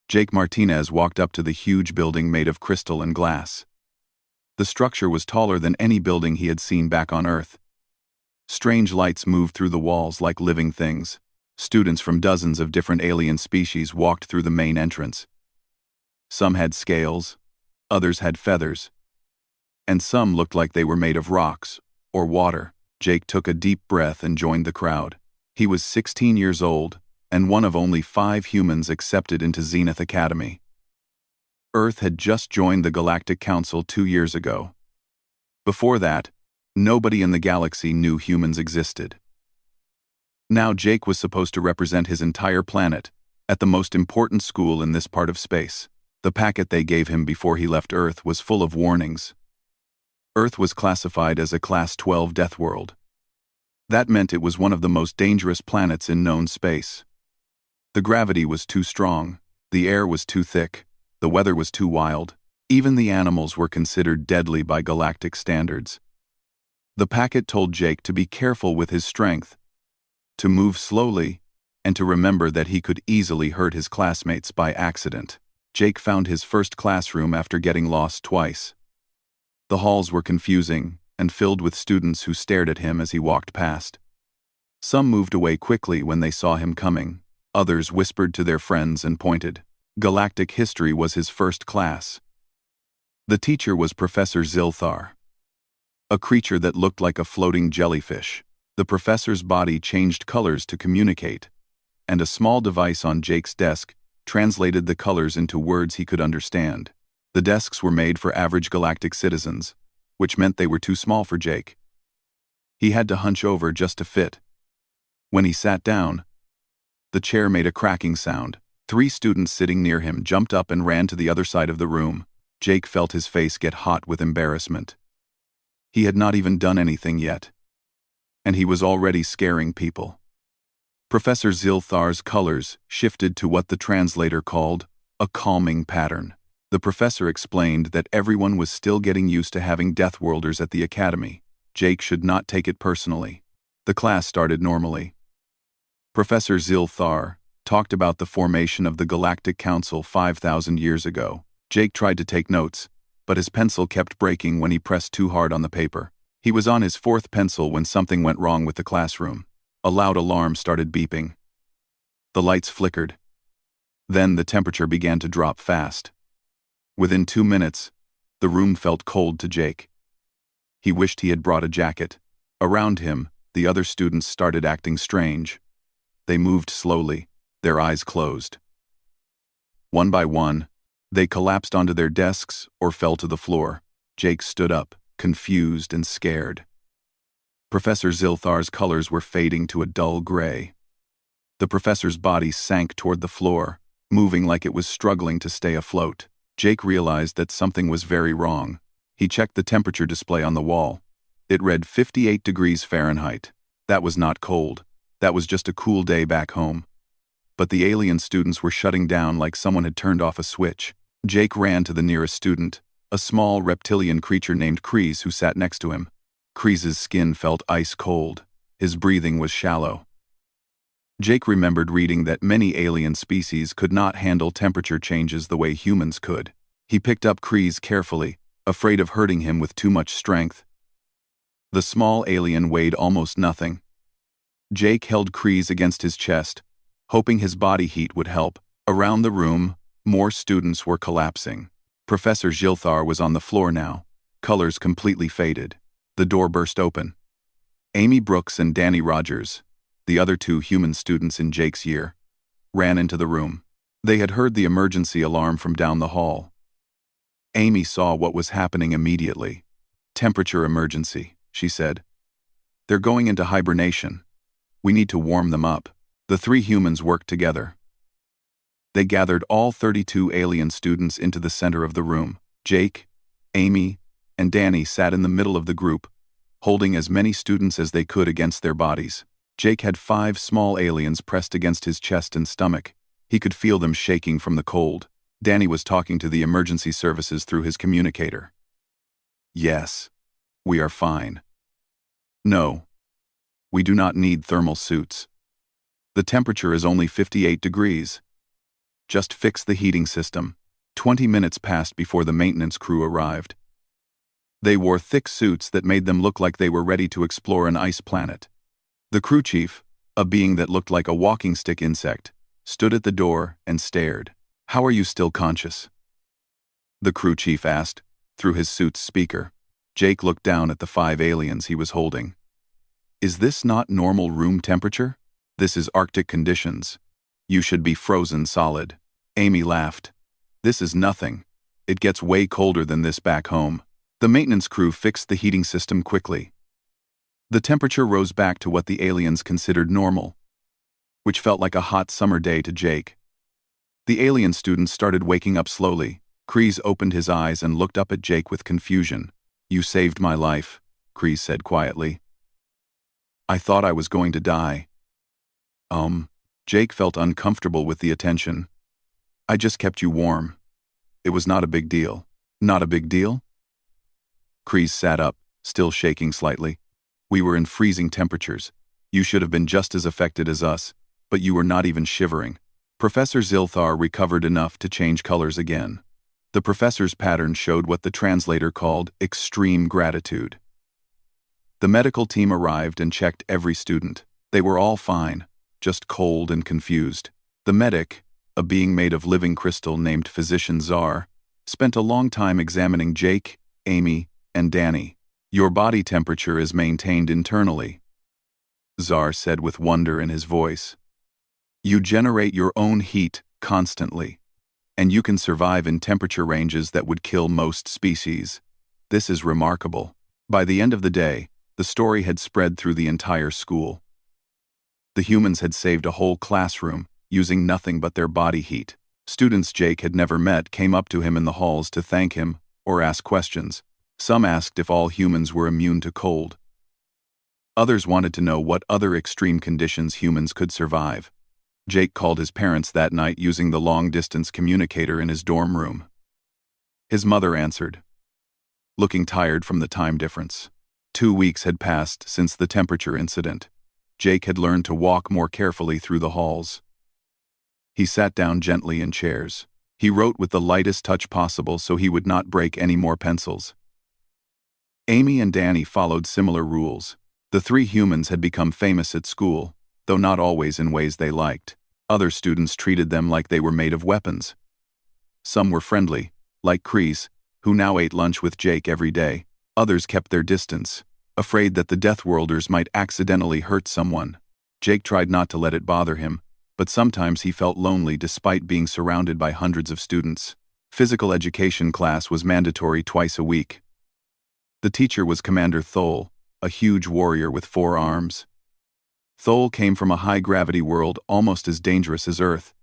Jake Martinez walked up to the huge building made of crystal and glass. The structure was taller than any building he had seen back on Earth. Strange lights moved through the walls like living things. Students from dozens of different alien species walked through the main entrance. Some had scales, others had feathers, and some looked like they were made of rocks or water. Jake took a deep breath and joined the crowd. He was 16 years old and one of only 5 humans accepted into Zenith Academy. Earth had just joined the Galactic Council 2 years ago. Before that, nobody in the galaxy knew humans existed. Now Jake was supposed to represent his entire planet at the most important school in this part of space. The packet they gave him before he left Earth was full of warnings. Earth was classified as a Class 12 death world. That meant it was one of the most dangerous planets in known space. The gravity was too strong, the air was too thick, the weather was too wild. Even the animals were considered deadly by galactic standards. The packet told Jake to be careful with his strength, to move slowly, and to remember that he could easily hurt his classmates by accident. Jake found his first classroom after getting lost twice. The halls were confusing and filled with students who stared at him as he walked past. Some moved away quickly when they saw him coming. Others whispered to their friends and pointed. Galactic history was his first class. The teacher was Professor Zilthar, a creature that looked like a floating jellyfish. The professor's body changed colors to communicate, and a small device on Jake's desk translated the colors into words he could understand. The desks were made for average galactic citizens, which meant they were too small for Jake. He had to hunch over just to fit. When he sat down, the chair made a cracking sound. 3 students sitting near him jumped up and ran to the other side of the room. Jake felt his face get hot with embarrassment. He had not even done anything yet, and he was already scaring people. Professor Zilthar's colors shifted to what the translator called a calming pattern. The professor explained that everyone was still getting used to having Deathworlders at the academy. Jake should not take it personally. The class started normally. Professor Zilthar talked about the formation of the Galactic Council 5,000 years ago. Jake tried to take notes, but his pencil kept breaking when he pressed too hard on the paper. He was on his 4th pencil when something went wrong with the classroom. A loud alarm started beeping. The lights flickered. Then the temperature began to drop fast. Within 2 minutes, the room felt cold to Jake. He wished he had brought a jacket. Around him, the other students started acting strange. They moved slowly, their eyes closed. One by one, they collapsed onto their desks or fell to the floor. Jake stood up, confused and scared. Professor Zilthar's colors were fading to a dull gray. The professor's body sank toward the floor, moving like it was struggling to stay afloat. Jake realized that something was very wrong. He checked the temperature display on the wall. It read 58 degrees Fahrenheit. That was not cold. That was just a cool day back home. But the alien students were shutting down like someone had turned off a switch. Jake ran to the nearest student, a small reptilian creature named Kreese who sat next to him. Kreese's skin felt ice cold. His breathing was shallow. Jake remembered reading that many alien species could not handle temperature changes the way humans could. He picked up Kreese carefully, afraid of hurting him with too much strength. The small alien weighed almost nothing. Jake held Kreese against his chest, hoping his body heat would help. Around the room, more students were collapsing. Professor Zilthar was on the floor now, colors completely faded. The door burst open. Amy Brooks and Danny Rogers, the other 2 human students in Jake's year, ran into the room. They had heard the emergency alarm from down the hall. Amy saw what was happening immediately. Temperature emergency, she said. They're going into hibernation. We need to warm them up. The 3 humans worked together. They gathered all 32 alien students into the center of the room. Jake, Amy, and Danny sat in the middle of the group, holding as many students as they could against their bodies. Jake had 5 small aliens pressed against his chest and stomach. He could feel them shaking from the cold. Danny was talking to the emergency services through his communicator. Yes, we are fine. No, we do not need thermal suits. The temperature is only 58 degrees. Just fix the heating system. 20 minutes passed before the maintenance crew arrived. They wore thick suits that made them look like they were ready to explore an ice planet. The crew chief, a being that looked like a walking stick insect, stood at the door and stared. "How are you still conscious?" the crew chief asked, through his suit's speaker. Jake looked down at the 5 aliens he was holding. "Is this not normal room temperature? This is Arctic conditions. You should be frozen solid." Amy laughed. "This is nothing. It gets way colder than this back home." The maintenance crew fixed the heating system quickly. The temperature rose back to what the aliens considered normal, which felt like a hot summer day to Jake. The alien students started waking up slowly. Kreese opened his eyes and looked up at Jake with confusion. "You saved my life," Kreese said quietly. "I thought I was going to die." Jake felt uncomfortable with the attention. "I just kept you warm. It was not a big deal." "Not a big deal?" Kreese sat up, still shaking slightly. "We were in freezing temperatures. You should have been just as affected as us, but you were not even shivering." Professor Zilthar recovered enough to change colors again. The professor's pattern showed what the translator called extreme gratitude. The medical team arrived and checked every student. They were all fine, just cold and confused. The medic, a being made of living crystal named Physician Czar, spent a long time examining Jake, Amy, and Danny. "Your body temperature is maintained internally," Czar said with wonder in his voice. "You generate your own heat constantly, and you can survive in temperature ranges that would kill most species. This is remarkable." By the end of the day, the story had spread through the entire school. The humans had saved a whole classroom, using nothing but their body heat. Students Jake had never met came up to him in the halls to thank him or ask questions. Some asked if all humans were immune to cold. Others wanted to know what other extreme conditions humans could survive. Jake called his parents that night using the long-distance communicator in his dorm room. His mother answered, looking tired from the time difference. 2 weeks had passed since the temperature incident. Jake had learned to walk more carefully through the halls. He sat down gently in chairs. He wrote with the lightest touch possible so he would not break any more pencils. Amy and Danny followed similar rules. The 3 humans had become famous at school, though not always in ways they liked. Other students treated them like they were made of weapons. Some were friendly, like Kreese, who now ate lunch with Jake every day. Others kept their distance, afraid that the Deathworlders might accidentally hurt someone. Jake tried not to let it bother him, but sometimes he felt lonely despite being surrounded by hundreds of students. Physical education class was mandatory twice a week. The teacher was Commander Thole, a huge warrior with 4 arms. Thole came from a high-gravity world almost as dangerous as Earth.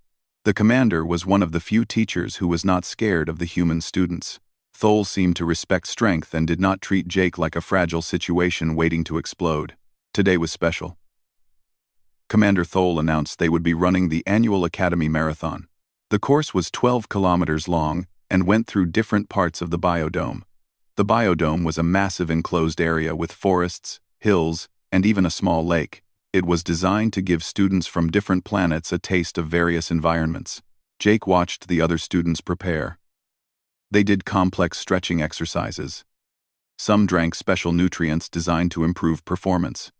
The commander was one of the few teachers who was not scared of the human students. Thole seemed to respect strength and did not treat Jake like a fragile situation waiting to explode. Today was special. Commander Thole announced they would be running the annual Academy Marathon. The course was 12 kilometers long and went through different parts of the biodome. The biodome was a massive enclosed area with forests, hills, and even a small lake. It was designed to give students from different planets a taste of various environments. Jake watched the other students prepare. They did complex stretching exercises. Some drank special nutrients designed to improve performance.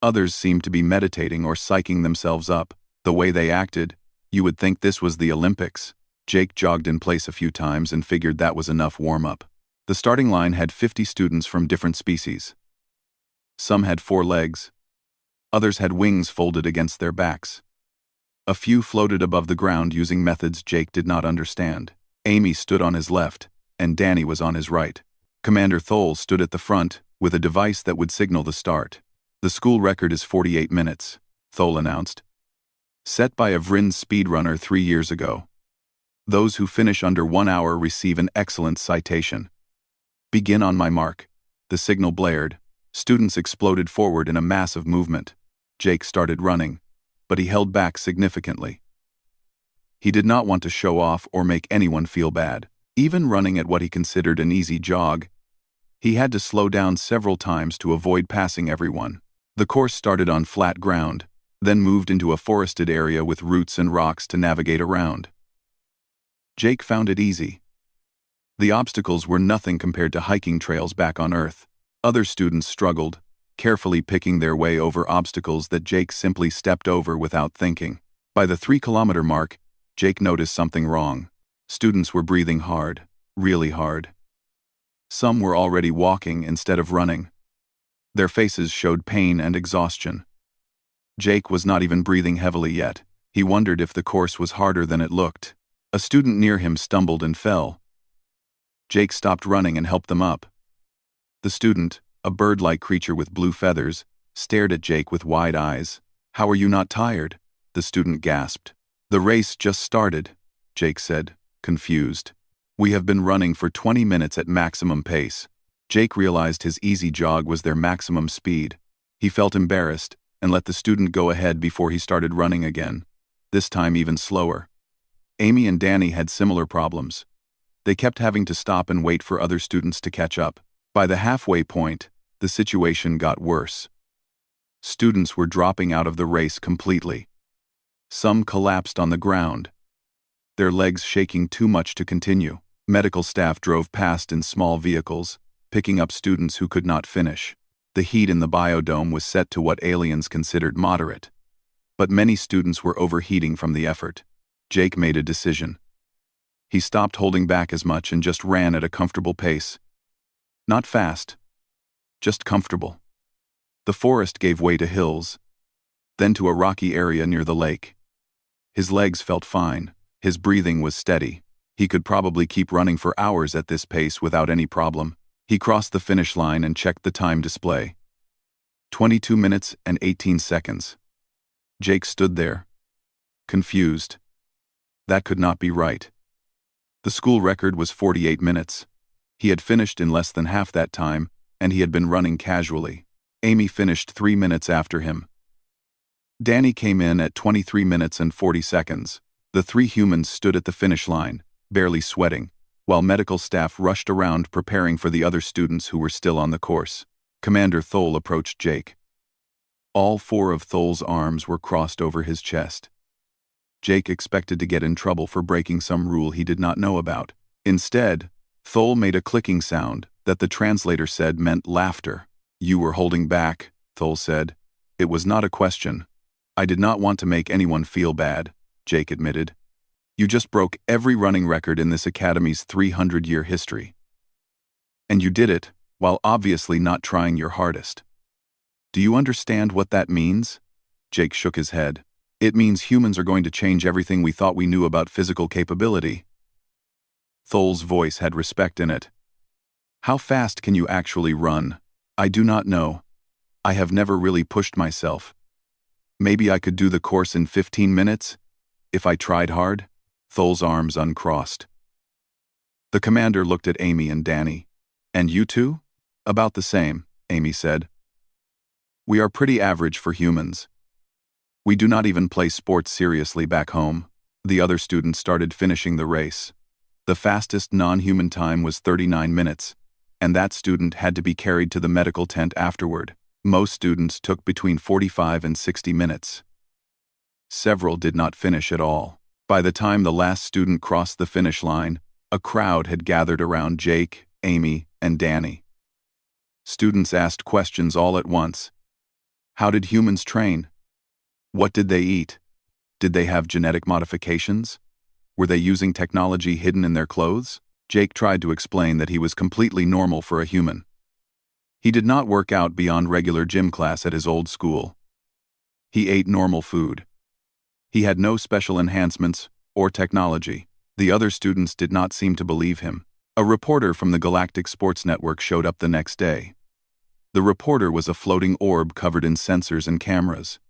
Others seemed to be meditating or psyching themselves up. The way they acted, you would think this was the Olympics. Jake jogged in place a few times and figured that was enough warm-up. The starting line had 50 students from different species. Some had 4 legs. Others had wings folded against their backs. A few floated above the ground using methods Jake did not understand. Amy stood on his left, and Danny was on his right. Commander Thole stood at the front, with a device that would signal the start. "The school record is 48 minutes, Thole announced. "Set by a Vryn speedrunner 3 years ago. Those who finish under 1 hour receive an excellent citation. Begin on my mark." The signal blared. Students exploded forward in a massive movement. Jake started running, but he held back significantly. He did not want to show off or make anyone feel bad. Even running at what he considered an easy jog, he had to slow down several times to avoid passing everyone. The course started on flat ground, then moved into a forested area with roots and rocks to navigate around. Jake found it easy. The obstacles were nothing compared to hiking trails back on Earth. Other students struggled, carefully picking their way over obstacles that Jake simply stepped over without thinking. By the 3-kilometer mark, Jake noticed something wrong. Students were breathing hard, really hard. Some were already walking instead of running. Their faces showed pain and exhaustion. Jake was not even breathing heavily yet. He wondered if the course was harder than it looked. A student near him stumbled and fell. Jake stopped running and helped them up. The student, a bird-like creature with blue feathers, stared at Jake with wide eyes. "How are you not tired?" the student gasped. "The race just started," Jake said, confused. "We have been running for 20 minutes at maximum pace." Jake realized his easy jog was their maximum speed. He felt embarrassed and let the student go ahead before he started running again, this time even slower. Amy and Danny had similar problems. They kept having to stop and wait for other students to catch up. By the halfway point, the situation got worse. Students were dropping out of the race completely. Some collapsed on the ground, their legs shaking too much to continue. Medical staff drove past in small vehicles, picking up students who could not finish. The heat in the biodome was set to what aliens considered moderate. But many students were overheating from the effort. Jake made a decision. He stopped holding back as much and just ran at a comfortable pace. Not fast, just comfortable. The forest gave way to hills, then to a rocky area near the lake. His legs felt fine, his breathing was steady. He could probably keep running for hours at this pace without any problem. He crossed the finish line and checked the time display. 22 minutes and 18 seconds. Jake stood there, confused. That could not be right. The school record was 48 minutes. He had finished in less than half that time, and he had been running casually. Amy finished 3 minutes after him. Danny came in at 23 minutes and 40 seconds. The 3 humans stood at the finish line, barely sweating, while medical staff rushed around preparing for the other students who were still on the course. Commander Thole approached Jake. All 4 of Thole's arms were crossed over his chest. Jake expected to get in trouble for breaking some rule he did not know about. Instead, Thole made a clicking sound that the translator said meant laughter. "You were holding back," Thole said. "It was not a question. I did not want to make anyone feel bad," Jake admitted. "You just broke every running record in this academy's 300-year history. And you did it while obviously not trying your hardest. Do you understand what that means?" Jake shook his head. "It means humans are going to change everything we thought we knew about physical capability." Thole's voice had respect in it. "How fast can you actually run?" "I do not know. I have never really pushed myself. Maybe I could do the course in 15 minutes, if I tried hard." Thole's arms uncrossed. The commander looked at Amy and Danny. "And you two?" "About the same," Amy said. "We are pretty average for humans. We do not even play sports seriously back home." The other students started finishing the race. The fastest non-human time was 39 minutes, and that student had to be carried to the medical tent afterward. Most students took between 45 and 60 minutes. Several did not finish at all. By the time the last student crossed the finish line, a crowd had gathered around Jake, Amy, and Danny. Students asked questions all at once. How did humans train? What did they eat? Did they have genetic modifications? Were they using technology hidden in their clothes? Jake tried to explain that he was completely normal for a human. He did not work out beyond regular gym class at his old school. He ate normal food. He had no special enhancements or technology. The other students did not seem to believe him. A reporter from the Galactic Sports Network showed up the next day. The reporter was a floating orb covered in sensors and cameras.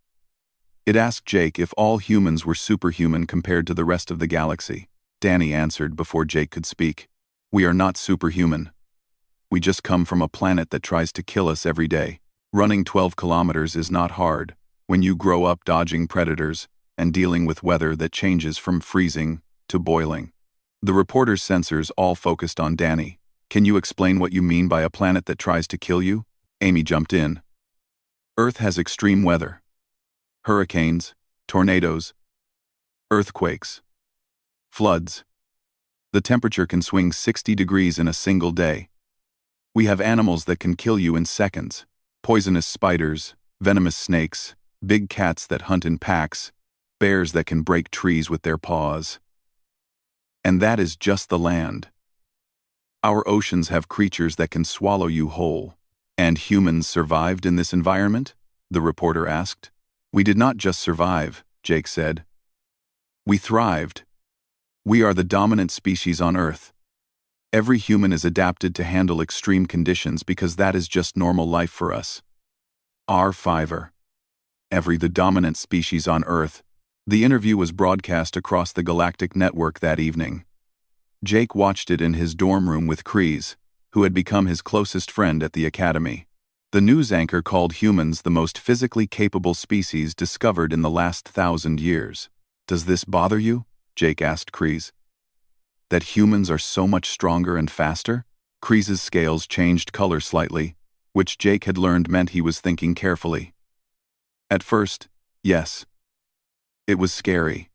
It asked Jake if all humans were superhuman compared to the rest of the galaxy. Danny answered before Jake could speak. "We are not superhuman. We just come from a planet that tries to kill us every day. Running 12 kilometers is not hard when you grow up dodging predators and dealing with weather that changes from freezing to boiling." The reporter's sensors all focused on Danny. "Can you explain what you mean by a planet that tries to kill you?" Amy jumped in. "Earth has extreme weather. Hurricanes, tornadoes, earthquakes, floods. The temperature can swing 60 degrees in a single day. We have animals that can kill you in seconds. Poisonous spiders, venomous snakes, big cats that hunt in packs, bears that can break trees with their paws. And that is just the land. Our oceans have creatures that can swallow you whole. And humans survived in this environment? The reporter asked. We did not just survive, Jake said. We thrived. We are the dominant species on Earth. Every human is adapted to handle extreme conditions because that is just normal life for us. R5er. The dominant species on Earth. The interview was broadcast across the Galactic network that evening. Jake watched it in his dorm room with Kreese, who had become his closest friend at the academy. The news anchor called humans the most physically capable species discovered in the last 1,000 years. Does this bother you? Jake asked Kreese. That humans are so much stronger and faster? Kreese's scales changed color slightly, which Jake had learned meant he was thinking carefully. At first, yes. It was scary.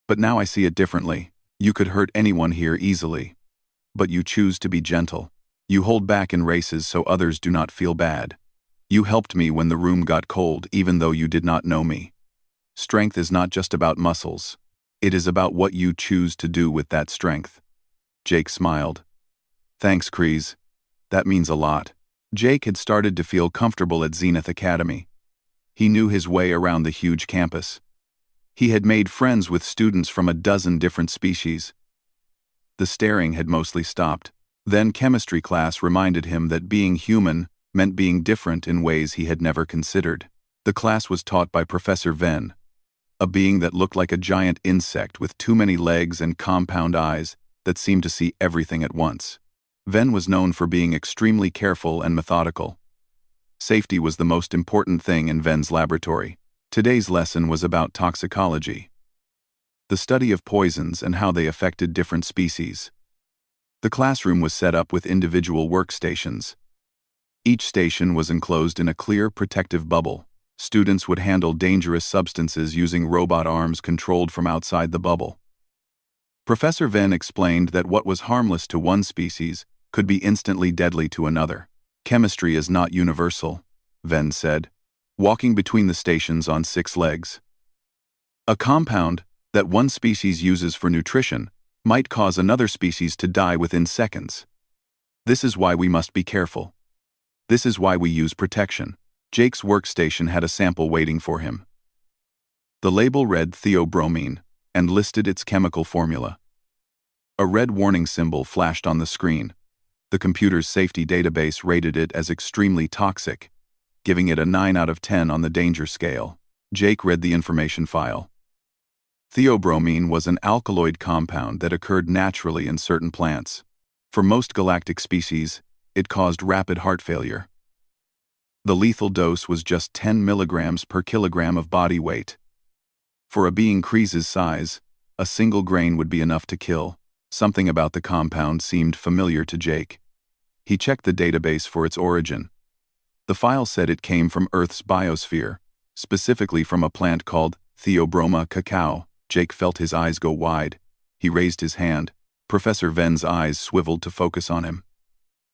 But now I see it differently. You could hurt anyone here easily. But you choose to be gentle. You hold back in races so others do not feel bad. You helped me when the room got cold even though you did not know me. Strength is not just about muscles. It is about what you choose to do with that strength. Jake smiled. Thanks, Kreese. That means a lot. Jake had started to feel comfortable at Zenith Academy. He knew his way around the huge campus. He had made friends with students from a dozen different species. The staring had mostly stopped. Then chemistry class reminded him that being human meant being different in ways he had never considered. The class was taught by Professor Venn, a being that looked like a giant insect with too many legs and compound eyes that seemed to see everything at once. Venn was known for being extremely careful and methodical. Safety was the most important thing in Venn's laboratory. Today's lesson was about toxicology, the study of poisons and how they affected different species. The classroom was set up with individual workstations. Each station was enclosed in a clear, protective bubble. Students would handle dangerous substances using robot arms controlled from outside the bubble. Professor Venn explained that what was harmless to one species could be instantly deadly to another. Chemistry is not universal, Venn said, walking between the stations on 6 legs. A compound that one species uses for nutrition might cause another species to die within seconds. This is why we must be careful. This is why we use protection. Jake's workstation had a sample waiting for him. The label read theobromine and listed its chemical formula. A red warning symbol flashed on the screen. The computer's safety database rated it as extremely toxic, giving it a 9 out of 10 on the danger scale. Jake read the information file. Theobromine was an alkaloid compound that occurred naturally in certain plants. For most galactic species, it caused rapid heart failure. The lethal dose was just 10 milligrams per kilogram of body weight. For a being Kreese's size, a single grain would be enough to kill. Something about the compound seemed familiar to Jake. He checked the database for its origin. The file said it came from Earth's biosphere, specifically from a plant called Theobroma cacao. Jake felt his eyes go wide. He raised his hand. Professor Venn's eyes swiveled to focus on him.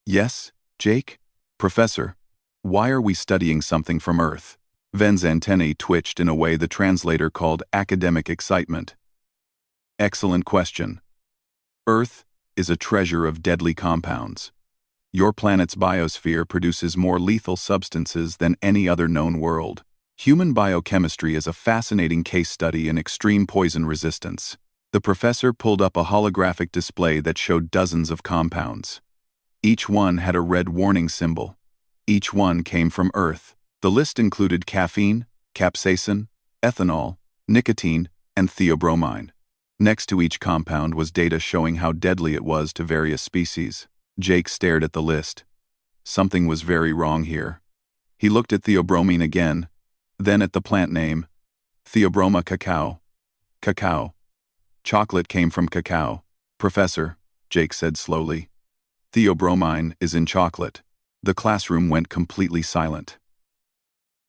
Yes, Jake? Professor, why are we studying something from Earth? Venn's antennae twitched in a way the translator called academic excitement. Excellent question. Earth is a treasure of deadly compounds. Your planet's biosphere produces more lethal substances than any other known world. Human biochemistry is a fascinating case study in extreme poison resistance. The professor pulled up a holographic display that showed dozens of compounds. Each one had a red warning symbol. Each one came from Earth. The list included caffeine, capsaicin, ethanol, nicotine, and theobromine. Next to each compound was data showing how deadly it was to various species. Jake stared at the list. Something was very wrong here. He looked at theobromine again, then at the plant name, Theobroma cacao. Cacao. Chocolate came from cacao. Professor, Jake said slowly, theobromine is in chocolate. The classroom went completely silent.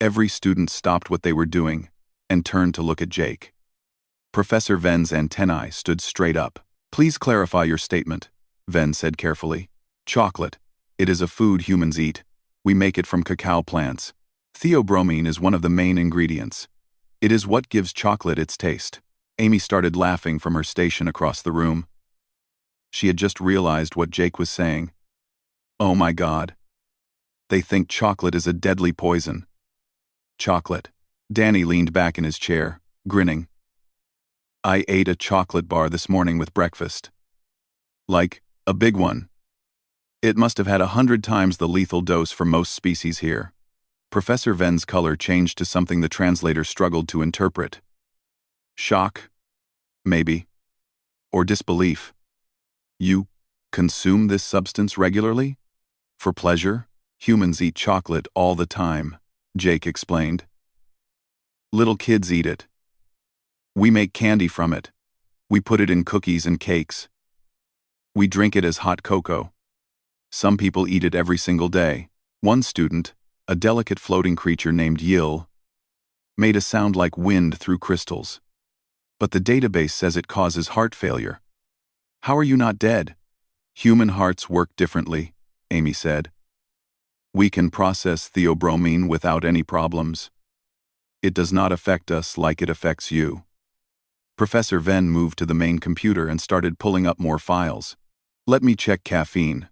Every student stopped what they were doing and turned to look at Jake. Professor Venn's antennae stood straight up. Please clarify your statement, Ven said carefully. Chocolate. It is a food humans eat. We make it from cacao plants. Theobromine is one of the main ingredients. It is what gives chocolate its taste. Amy started laughing from her station across the room. She had just realized what Jake was saying. Oh my God. They think chocolate is a deadly poison. Chocolate. Danny leaned back in his chair, grinning. I ate a chocolate bar this morning with breakfast. Like, a big one. It must have had 100 times the lethal dose for most species here. Professor Ven's color changed to something the translator struggled to interpret. Shock? Maybe. Or disbelief. You consume this substance regularly? For pleasure? Humans eat chocolate all the time, Jake explained. Little kids eat it. We make candy from it. We put it in cookies and cakes. We drink it as hot cocoa. Some people eat it every single day. One student, a delicate floating creature named Yil, made a sound like wind through crystals. But the database says it causes heart failure. How are you not dead? Human hearts work differently, Amy said. We can process theobromine without any problems. It does not affect us like it affects you. Professor Ven moved to the main computer and started pulling up more files. Let me check caffeine.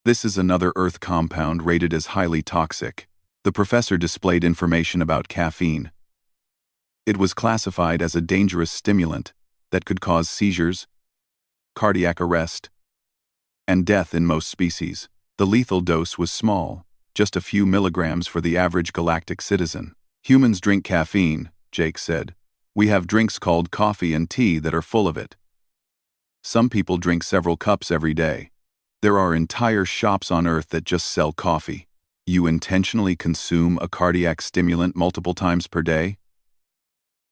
This is another Earth compound rated as highly toxic. The professor displayed information about caffeine. It was classified as a dangerous stimulant that could cause seizures, cardiac arrest, and death in most species. The lethal dose was small, just a few milligrams for the average galactic citizen. Humans drink caffeine, Jake said. We have drinks called coffee and tea that are full of it. Some people drink several cups every day. There are entire shops on Earth that just sell coffee. You intentionally consume a cardiac stimulant multiple times per day?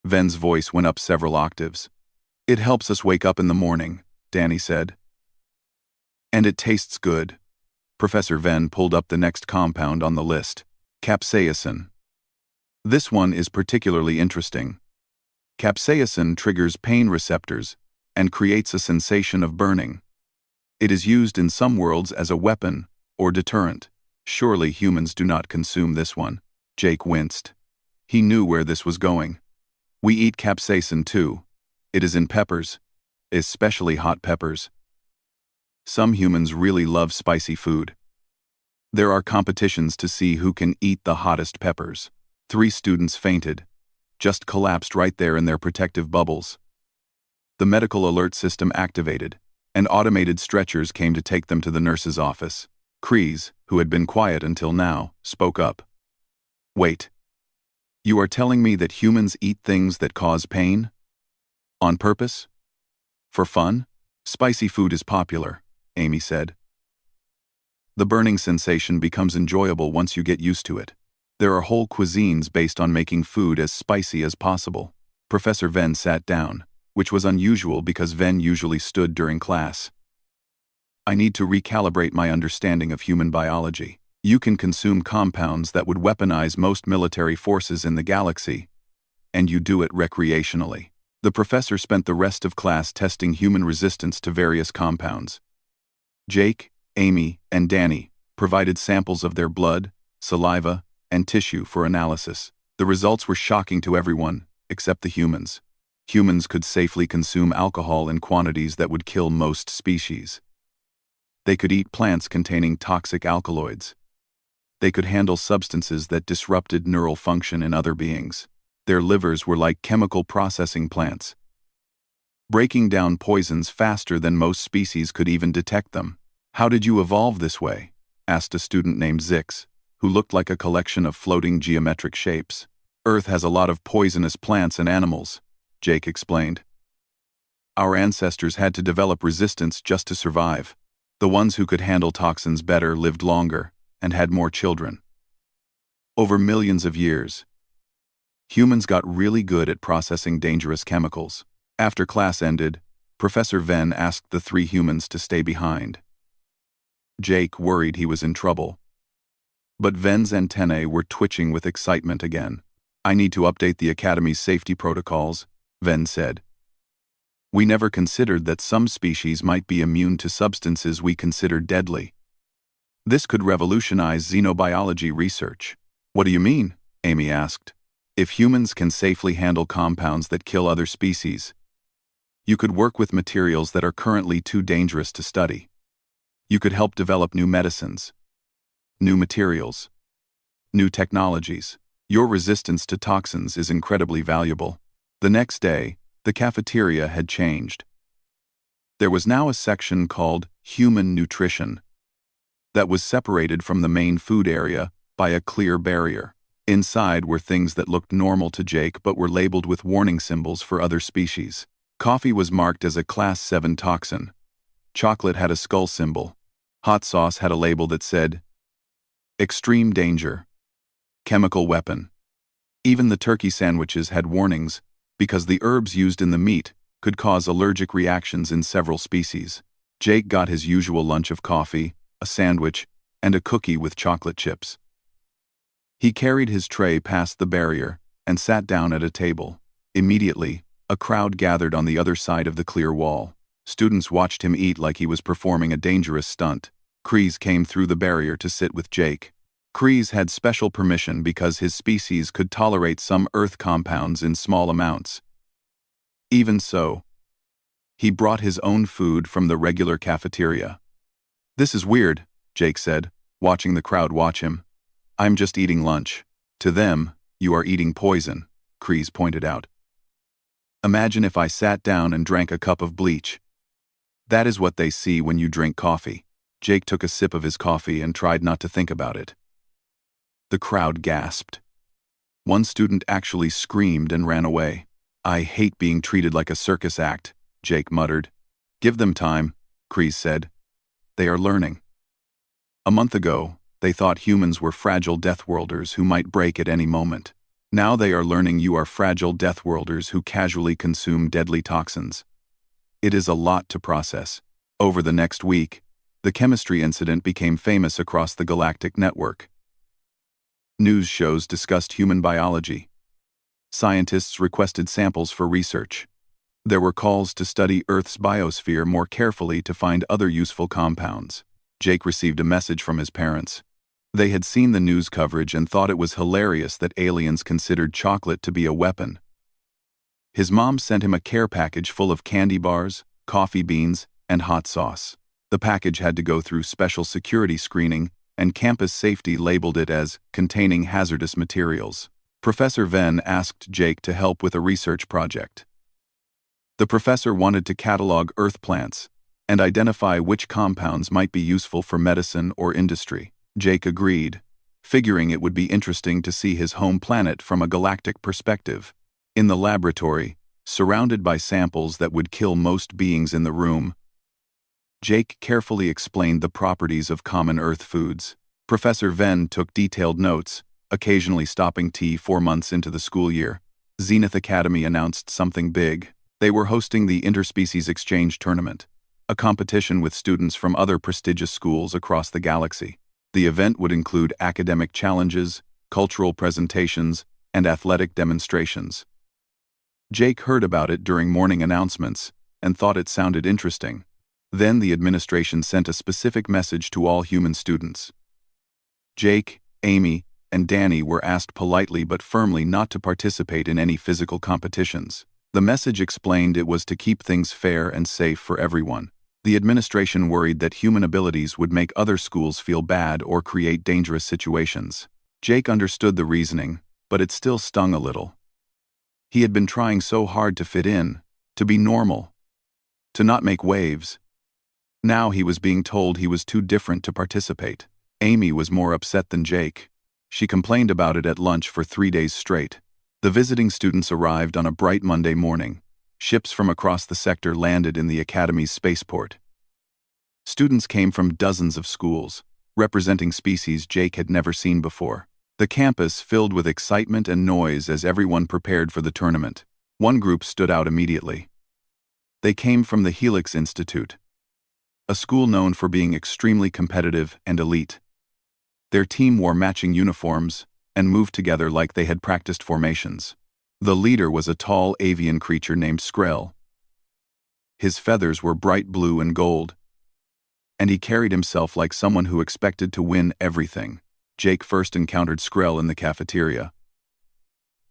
Ven's voice went up several octaves. It helps us wake up in the morning, Danny said. And it tastes good. Professor Ven pulled up the next compound on the list, capsaicin. This one is particularly interesting. Capsaicin triggers pain receptors and creates a sensation of burning. It is used in some worlds as a weapon or deterrent. Surely humans do not consume this one. Jake winced. He knew where this was going. We eat capsaicin too. It is in peppers, especially hot peppers. Some humans really love spicy food. There are competitions to see who can eat the hottest peppers. 3 students fainted, just collapsed right there in their protective bubbles. The medical alert system activated, and automated stretchers came to take them to the nurse's office. Kreese, who had been quiet until now, spoke up. Wait. You are telling me that humans eat things that cause pain? On purpose? For fun? Spicy food is popular, Amy said. The burning sensation becomes enjoyable once you get used to it. There are whole cuisines based on making food as spicy as possible. Professor Ven sat down, which was unusual because Ven usually stood during class. I need to recalibrate my understanding of human biology. You can consume compounds that would weaponize most military forces in the galaxy, and you do it recreationally. The professor spent the rest of class testing human resistance to various compounds. Jake, Amy, and Danny provided samples of their blood, saliva, and tissue for analysis. The results were shocking to everyone, except the humans. Humans could safely consume alcohol in quantities that would kill most species. They could eat plants containing toxic alkaloids. They could handle substances that disrupted neural function in other beings. Their livers were like chemical processing plants, breaking down poisons faster than most species could even detect them. How did you evolve this way? Asked a student named Zix, who looked like a collection of floating geometric shapes. Earth has a lot of poisonous plants and animals, Jake explained. Our ancestors had to develop resistance just to survive. The ones who could handle toxins better lived longer and had more children. Over millions of years, humans got really good at processing dangerous chemicals. After class ended, Professor Ven asked the 3 humans to stay behind. Jake worried he was in trouble. But Ven's antennae were twitching with excitement again. I need to update the Academy's safety protocols, Ven said. We never considered that some species might be immune to substances we consider deadly. This could revolutionize xenobiology research. What do you mean? Amy asked. If humans can safely handle compounds that kill other species, you could work with materials that are currently too dangerous to study. You could help develop new medicines, new materials, new technologies. Your resistance to toxins is incredibly valuable. The next day, the cafeteria had changed. There was now a section called Human Nutrition that was separated from the main food area by a clear barrier. Inside were things that looked normal to Jake but were labeled with warning symbols for other species. Coffee was marked as a Class 7 toxin. Chocolate had a skull symbol. Hot sauce had a label that said, Extreme Danger. Chemical Weapon. Even the turkey sandwiches had warnings, because the herbs used in the meat could cause allergic reactions in several species. Jake got his usual lunch of coffee, a sandwich, and a cookie with chocolate chips. He carried his tray past the barrier and sat down at a table. Immediately, a crowd gathered on the other side of the clear wall. Students watched him eat like he was performing a dangerous stunt. Kreese came through the barrier to sit with Jake. Kreese had special permission because his species could tolerate some earth compounds in small amounts. Even so, he brought his own food from the regular cafeteria. This is weird, Jake said, watching the crowd watch him. I'm just eating lunch. To them, you are eating poison, Kreese pointed out. Imagine if I sat down and drank a cup of bleach. That is what they see when you drink coffee. Jake took a sip of his coffee and tried not to think about it. The crowd gasped. One student actually screamed and ran away. I hate being treated like a circus act, Jake muttered. Give them time, Kreese said. They are learning. A month ago, they thought humans were fragile Deathworlders who might break at any moment. Now they are learning you are fragile Deathworlders who casually consume deadly toxins. It is a lot to process. Over the next week, the chemistry incident became famous across the galactic network. News shows discussed human biology. Scientists requested samples for research. There were calls to study Earth's biosphere more carefully to find other useful compounds. Jake received a message from his parents. They had seen the news coverage and thought it was hilarious that aliens considered chocolate to be a weapon. His mom sent him a care package full of candy bars, coffee beans, and hot sauce. The package had to go through special security screening, and campus safety labeled it as containing hazardous materials. Professor Venn asked Jake to help with a research project. The professor wanted to catalog Earth plants and identify which compounds might be useful for medicine or industry. Jake agreed, figuring it would be interesting to see his home planet from a galactic perspective. In the laboratory, surrounded by samples that would kill most beings in the room, Jake carefully explained the properties of common Earth foods. Professor Venn took detailed notes, occasionally stopping tea 4 months into the school year. Zenith Academy announced something big. They were hosting the Interspecies Exchange Tournament, a competition with students from other prestigious schools across the galaxy. The event would include academic challenges, cultural presentations, and athletic demonstrations. Jake heard about it during morning announcements and thought it sounded interesting. Then the administration sent a specific message to all human students. Jake, Amy, and Danny were asked politely but firmly not to participate in any physical competitions. The message explained it was to keep things fair and safe for everyone. The administration worried that human abilities would make other schools feel bad or create dangerous situations. Jake understood the reasoning, but it still stung a little. He had been trying so hard to fit in, to be normal, to not make waves. Now he was being told he was too different to participate. Amy was more upset than Jake. She complained about it at lunch for 3 days straight. The visiting students arrived on a bright Monday morning. Ships from across the sector landed in the Academy's spaceport. Students came from dozens of schools, representing species Jake had never seen before. The campus filled with excitement and noise as everyone prepared for the tournament. One group stood out immediately. They came from the Helix Institute, a school known for being extremely competitive and elite. Their team wore matching uniforms and moved together like they had practiced formations. The leader was a tall avian creature named Skrell. His feathers were bright blue and gold, and he carried himself like someone who expected to win everything. Jake first encountered Skrell in the cafeteria.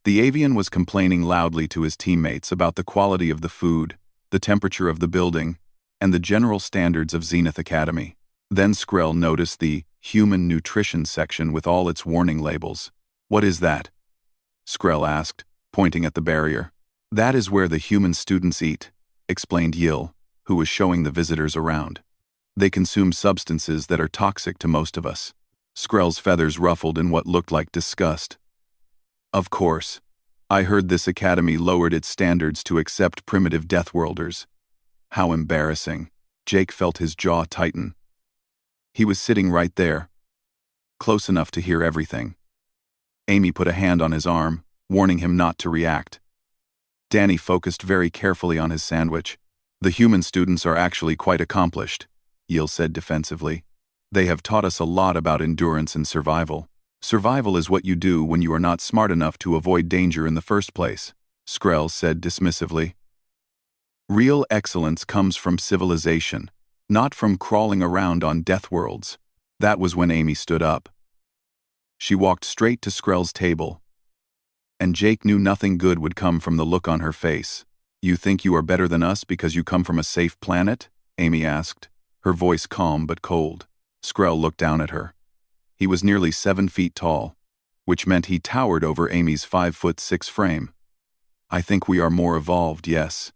The avian was complaining loudly to his teammates about the quality of the food, the temperature of the building, and the general standards of Zenith Academy. Then Skrell noticed the human nutrition section with all its warning labels. "What is that?" Skrell asked, pointing at the barrier. "That is where the human students eat," explained Yil, who was showing the visitors around. "They consume substances that are toxic to most of us." Skrell's feathers ruffled in what looked like disgust. "Of course. I heard this academy lowered its standards to accept primitive Deathworlders. How embarrassing." Jake felt his jaw tighten. He was sitting right there, close enough to hear everything. Amy put a hand on his arm, warning him not to react. Danny focused very carefully on his sandwich. "The human students are actually quite accomplished," Yil said defensively. "They have taught us a lot about endurance and survival. Survival is what you do when you are not smart enough to avoid danger in the first place," Skrell said dismissively. "Real excellence comes from civilization, not from crawling around on death worlds." That was when Amy stood up. She walked straight to Skrell's table, and Jake knew nothing good would come from the look on her face. "You think you are better than us because you come from a safe planet?" Amy asked, her voice calm but cold. Skrell looked down at her. He was nearly 7 feet tall, which meant he towered over Amy's 5'6" frame. "I think we are more evolved, yes.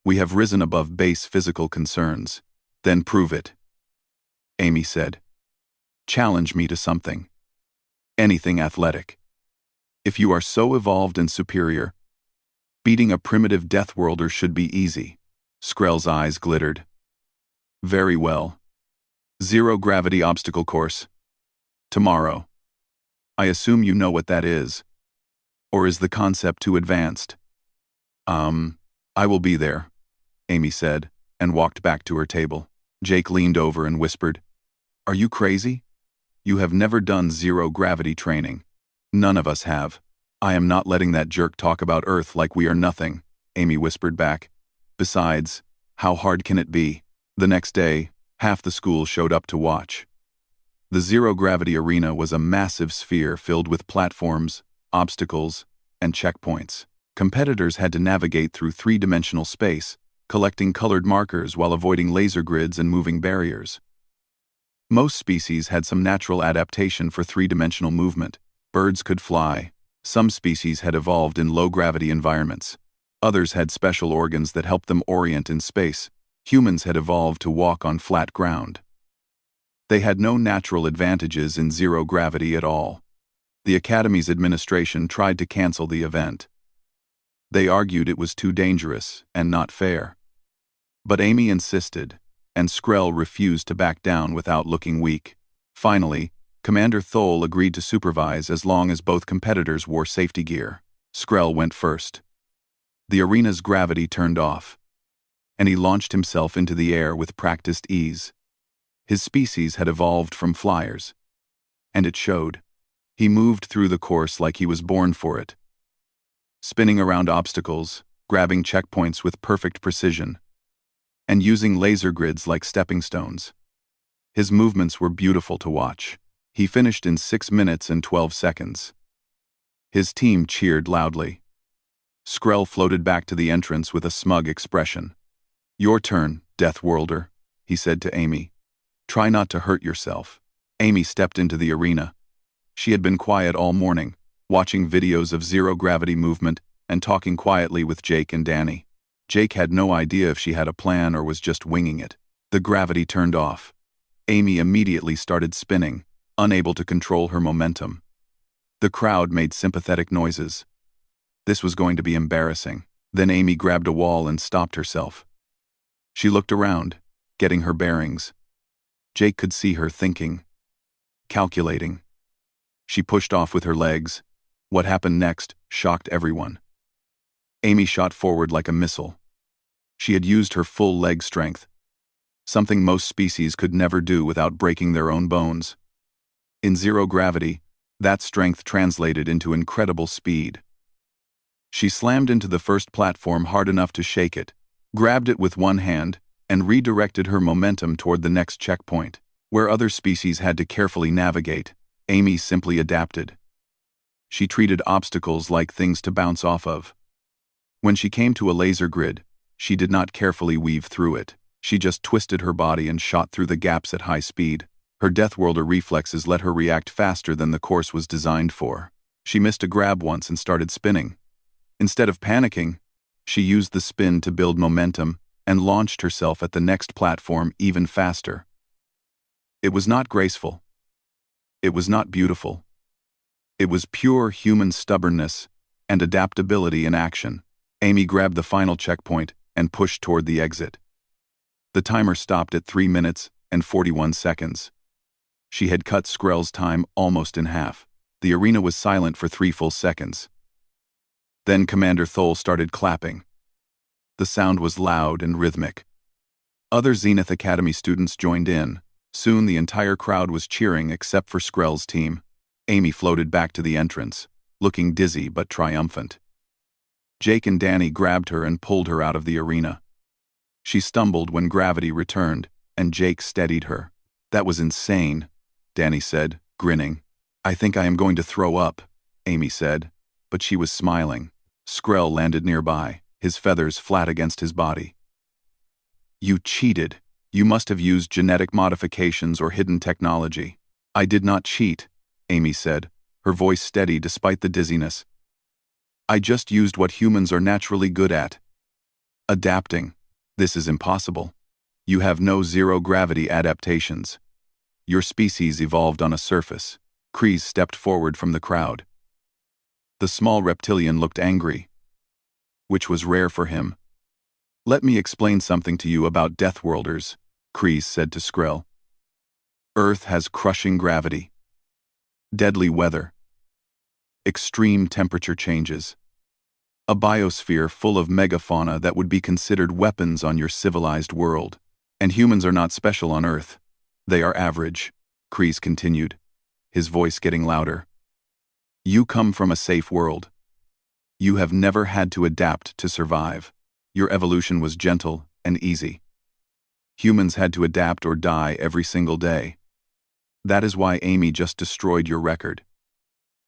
We have risen above base physical concerns." "Then prove it," Amy said. "Challenge me to something. Anything athletic. If you are so evolved and superior, beating a primitive Deathworlder should be easy." Skrell's eyes glittered. "Very well. Zero-gravity obstacle course. Tomorrow. I assume you know what that is. Or is the concept too advanced?" I will be there," Amy said, and walked back to her table. Jake leaned over and whispered, "Are you crazy? You have never done zero-gravity training." "None of us have." "I am not letting that jerk talk about Earth like we are nothing," Amy whispered back. "Besides, how hard can it be?" The next day, half the school showed up to watch. The zero-gravity arena was a massive sphere filled with platforms, obstacles, and checkpoints. Competitors had to navigate through three-dimensional space, collecting colored markers while avoiding laser grids and moving barriers. Most species had some natural adaptation for three-dimensional movement. Birds could fly. Some species had evolved in low-gravity environments. Others had special organs that helped them orient in space. Humans had evolved to walk on flat ground. They had no natural advantages in zero gravity at all. The Academy's administration tried to cancel the event. They argued it was too dangerous and not fair. But Amy insisted, and Skrell refused to back down without looking weak. Finally, Commander Thole agreed to supervise as long as both competitors wore safety gear. Skrell went first. The arena's gravity turned off, and he launched himself into the air with practiced ease. His species had evolved from flyers, and it showed. He moved through the course like he was born for it, spinning around obstacles, grabbing checkpoints with perfect precision, and using laser grids like stepping stones. His movements were beautiful to watch. He finished in 6 minutes and 12 seconds. His team cheered loudly. Skrell floated back to the entrance with a smug expression. "Your turn, Deathworlder," he said to Amy. "Try not to hurt yourself." Amy stepped into the arena. She had been quiet all morning, watching videos of zero-gravity movement and talking quietly with Jake and Danny. Jake had no idea if she had a plan or was just winging it. The gravity turned off. Amy immediately started spinning, unable to control her momentum. The crowd made sympathetic noises. This was going to be embarrassing. Then Amy grabbed a wall and stopped herself. She looked around, getting her bearings. Jake could see her thinking, calculating. She pushed off with her legs. What happened next shocked everyone. Amy shot forward like a missile. She had used her full leg strength, something most species could never do without breaking their own bones. In zero gravity, that strength translated into incredible speed. She slammed into the first platform hard enough to shake it, grabbed it with one hand, and redirected her momentum toward the next checkpoint. Where other species had to carefully navigate, Amy simply adapted. She treated obstacles like things to bounce off of. When she came to a laser grid, she did not carefully weave through it. She just twisted her body and shot through the gaps at high speed. Her Deathworlder reflexes let her react faster than the course was designed for. She missed a grab once and started spinning. Instead of panicking, she used the spin to build momentum and launched herself at the next platform even faster. It was not graceful. It was not beautiful. It was pure human stubbornness and adaptability in action. Amy grabbed the final checkpoint and pushed toward the exit. The timer stopped at 3 minutes and 41 seconds. She had cut Skrell's time almost in half. The arena was silent for 3 full seconds. Then Commander Thole started clapping. The sound was loud and rhythmic. Other Zenith Academy students joined in. Soon the entire crowd was cheering except for Skrell's team. Amy floated back to the entrance, looking dizzy but triumphant. Jake and Danny grabbed her and pulled her out of the arena. She stumbled when gravity returned, and Jake steadied her. "That was insane," Danny said, grinning. "I think I am going to throw up," Amy said, but she was smiling. Skrell landed nearby, his feathers flat against his body. "You cheated. You must have used genetic modifications or hidden technology." "I did not cheat," Amy said, her voice steady despite the dizziness. "I just used what humans are naturally good at. Adapting. This is impossible. You have no zero-gravity adaptations. Your species evolved on a surface." Kreese stepped forward from the crowd. The small reptilian looked angry, which was rare for him. "Let me explain something to you about Deathworlders," Kreese said to Skrell. "Earth has crushing gravity, deadly weather, extreme temperature changes, a biosphere full of megafauna that would be considered weapons on your civilized world. And humans are not special on Earth. They are average," Kreese continued, his voice getting louder. "You come from a safe world. You have never had to adapt to survive. Your evolution was gentle and easy. Humans had to adapt or die every single day. That is why Amy just destroyed your record.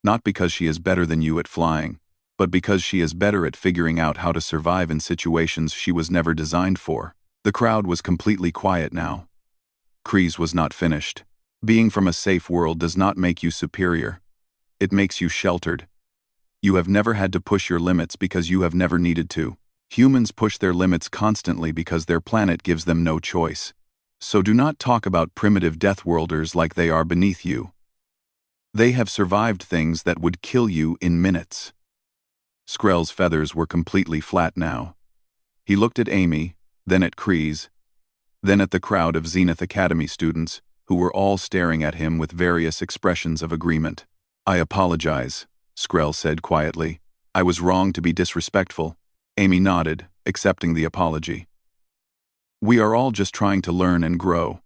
Not because she is better than you at flying, but because she is better at figuring out how to survive in situations she was never designed for." The crowd was completely quiet now. Kreese was not finished. "Being from a safe world does not make you superior. It makes you sheltered. You have never had to push your limits because you have never needed to. Humans push their limits constantly because their planet gives them no choice. So do not talk about primitive Deathworlders like they are beneath you. They have survived things that would kill you in minutes." Skrell's feathers were completely flat now. He looked at Amy, then at Kreese, then at the crowd of Zenith Academy students, who were all staring at him with various expressions of agreement. "I apologize," Skrell said quietly. "I was wrong to be disrespectful." Amy nodded, accepting the apology. "We are all just trying to learn and grow.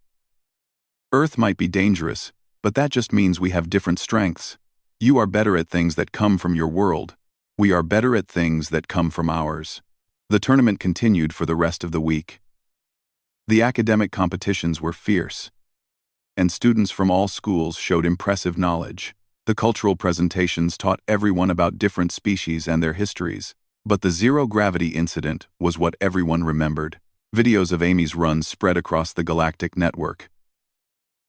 Earth might be dangerous, but that just means we have different strengths. You are better at things that come from your world. We are better at things that come from ours." The tournament continued for the rest of the week. The academic competitions were fierce, and students from all schools showed impressive knowledge. The cultural presentations taught everyone about different species and their histories, but the zero-gravity incident was what everyone remembered. Videos of Amy's run spread across the galactic network.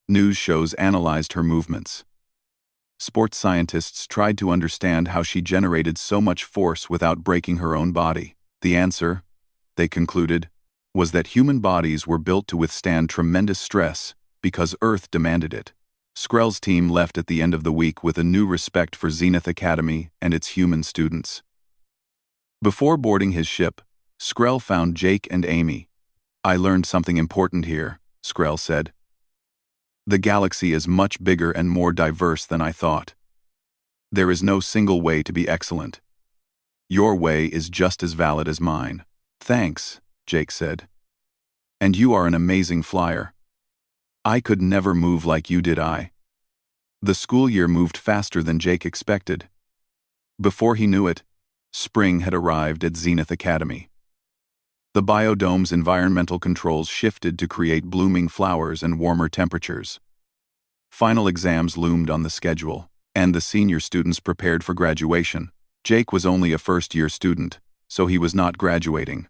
News shows analyzed her movements. Sports scientists tried to understand how she generated so much force without breaking her own body. The answer, they concluded, was that human bodies were built to withstand tremendous stress because Earth demanded it. Skrell's team left at the end of the week with a new respect for Zenith Academy and its human students. Before boarding his ship, Skrell found Jake and Amy. "I learned something important here," Skrell said. "The galaxy is much bigger and more diverse than I thought. There is no single way to be excellent. Your way is just as valid as mine." "Thanks," Jake said. "And you are an amazing flyer. I could never move like you did." The school year moved faster than Jake expected. Before he knew it, spring had arrived at Zenith Academy. The biodome's environmental controls shifted to create blooming flowers and warmer temperatures. Final exams loomed on the schedule, and the senior students prepared for graduation. Jake was only a first-year student, so he was not graduating.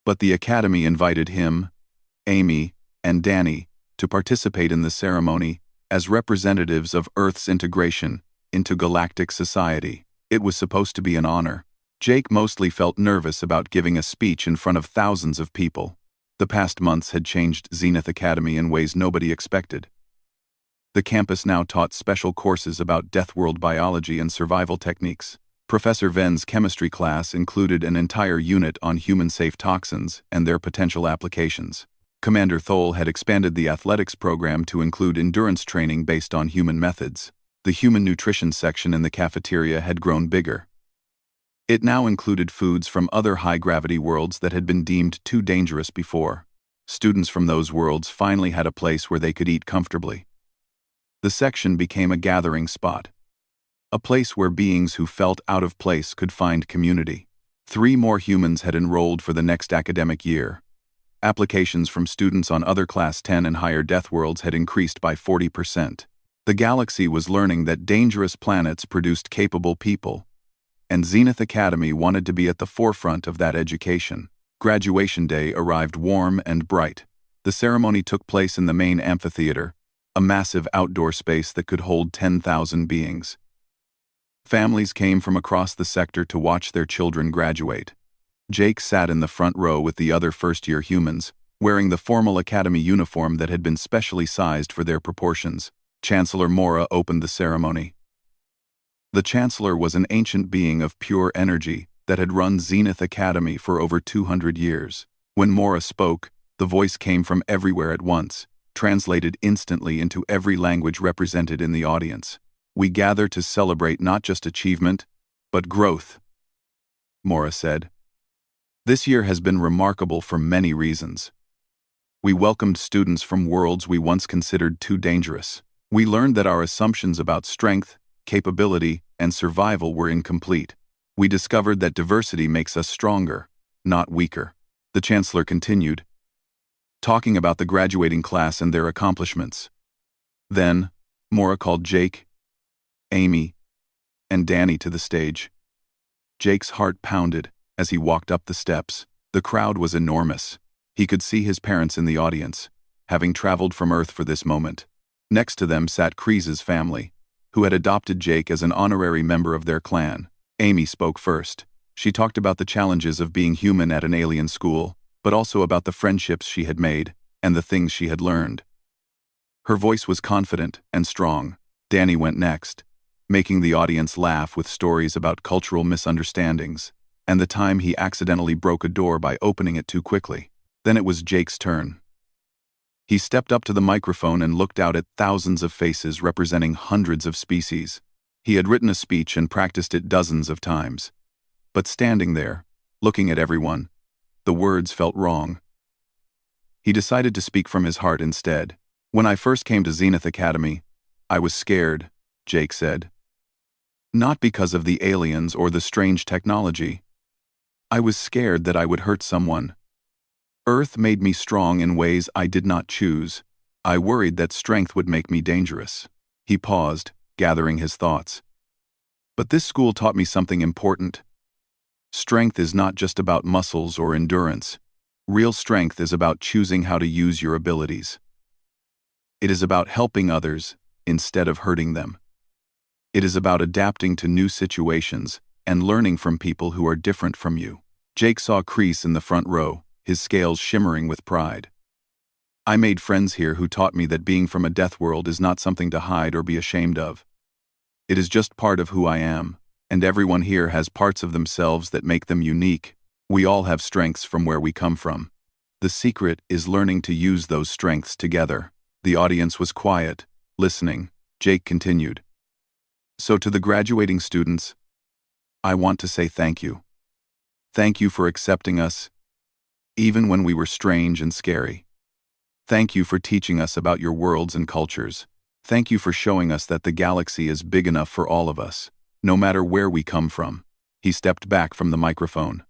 But the academy invited him, Amy, and Danny to participate in the ceremony as representatives of Earth's integration into galactic society. It was supposed to be an honor. Jake mostly felt nervous about giving a speech in front of thousands of people. The past months had changed Zenith Academy in ways nobody expected. The campus now taught special courses about Deathworld biology and survival techniques. Professor Ven's chemistry class included an entire unit on human-safe toxins and their potential applications. Commander Thole had expanded the athletics program to include endurance training based on human methods. The human nutrition section in the cafeteria had grown bigger. It now included foods from other high-gravity worlds that had been deemed too dangerous before. Students from those worlds finally had a place where they could eat comfortably. The section became a gathering spot. A place where beings who felt out of place could find community. 3 more humans had enrolled for the next academic year. Applications from students on other Class 10 and higher death worlds had increased by 40%. The galaxy was learning that dangerous planets produced capable people, and Zenith Academy wanted to be at the forefront of that education. Graduation day arrived warm and bright. The ceremony took place in the main amphitheater, a massive outdoor space that could hold 10,000 beings. Families came from across the sector to watch their children graduate. Jake sat in the front row with the other first-year humans, wearing the formal academy uniform that had been specially sized for their proportions. Chancellor Mora opened the ceremony. The Chancellor was an ancient being of pure energy that had run Zenith Academy for over 200 years. When Mora spoke, the voice came from everywhere at once, translated instantly into every language represented in the audience. "We gather to celebrate not just achievement, but growth," Mora said. "This year has been remarkable for many reasons. We welcomed students from worlds we once considered too dangerous. We learned that our assumptions about strength, capability, and survival were incomplete. We discovered that diversity makes us stronger, not weaker." The Chancellor continued, talking about the graduating class and their accomplishments. Then, Mora called Jake, Amy, and Danny to the stage. Jake's heart pounded as he walked up the steps. The crowd was enormous. He could see his parents in the audience, having traveled from Earth for this moment. Next to them sat Kreese's family, who had adopted Jake as an honorary member of their clan. Amy spoke first. She talked about the challenges of being human at an alien school, but also about the friendships she had made and the things she had learned. Her voice was confident and strong. Danny went next, making the audience laugh with stories about cultural misunderstandings and the time he accidentally broke a door by opening it too quickly. Then it was Jake's turn. He stepped up to the microphone and looked out at thousands of faces representing hundreds of species. He had written a speech and practiced it dozens of times. But standing there, looking at everyone, the words felt wrong. He decided to speak from his heart instead. "When I first came to Zenith Academy, I was scared," Jake said. "Not because of the aliens or the strange technology. I was scared that I would hurt someone. Earth made me strong in ways I did not choose. I worried that strength would make me dangerous." He paused, gathering his thoughts. "But this school taught me something important. Strength is not just about muscles or endurance. Real strength is about choosing how to use your abilities. It is about helping others instead of hurting them. It is about adapting to new situations and learning from people who are different from you." Jake saw Kreese in the front row, his scales shimmering with pride. "I made friends here who taught me that being from a death world is not something to hide or be ashamed of. It is just part of who I am, and everyone here has parts of themselves that make them unique. We all have strengths from where we come from. The secret is learning to use those strengths together." The audience was quiet, listening. Jake continued, "So to the graduating students, I want to say thank you. Thank you for accepting us, even when we were strange and scary. Thank you for teaching us about your worlds and cultures. Thank you for showing us that the galaxy is big enough for all of us, no matter where we come from." He stepped back from the microphone.